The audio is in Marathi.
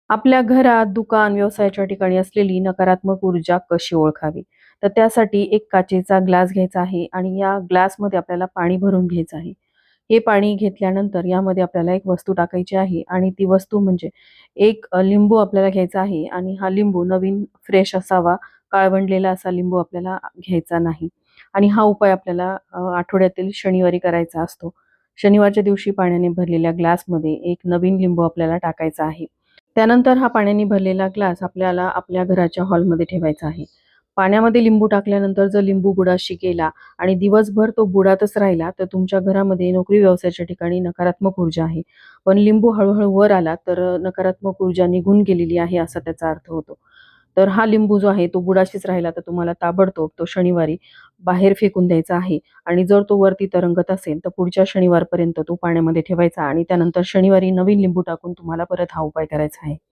आपल्या घरात, दुकान, व्यवसायाच्या ठिकाणी असलेली नकारात्मक ऊर्जा कशी ओळखावी? तर त्यासाठी एक काचेचा ग्लास घ्यायचा आहे आणि या ग्लासमध्ये आपल्याला पाणी भरून घ्यायचं आहे. हे पाणी घेतल्यानंतर यामध्ये आपल्याला एक वस्तू टाकायची आहे आणि ती वस्तू म्हणजे एक लिंबू आपल्याला घ्यायचा आहे आणि हा लिंबू नवीन फ्रेश असावा, काळवंडलेला असा लिंबू आपल्याला घ्यायचा नाही. आणि हा उपाय आपल्याला आठवड्यातील शनिवारी करायचा असतो. शनिवारच्या दिवशी पाण्याने भरलेल्या ग्लासमध्ये एक नवीन लिंबू आपल्याला टाकायचा आहे. त्यानंतर हा पाण्याने भरलेला ग्लास आपल्याला आपल्या घराच्या हॉलमध्ये ठेवायचा आहे. पाण्यामध्ये लिंबू टाकल्यानंतर जर लिंबू बुडाशी गेला आणि दिवसभर तो बुडातच राहिला, तर तुमच्या घरामध्ये नोकरी व्यवसायाच्या ठिकाणी नकारात्मक ऊर्जा आहे. पण लिंबू हळू-हळू वर आला, तर नकारात्मक ऊर्जा निघून गेलेली आहे असा त्याचा अर्थ होतो. तर हा लिंबू जो आहे तो बुडाशीच राहिला, तर तुम्हाला ताबडतोब तो शनिवारी बाहेर फेकून द्यायचा आहे आणि जर तो वरती तरंगत असेल, तर पुढच्या शनिवारपर्यंत तो पाण्यामध्ये ठेवायचा आणि त्यानंतर शनिवारी नवीन लिंबू टाकून तुम्हाला परत हा उपाय करायचा आहे.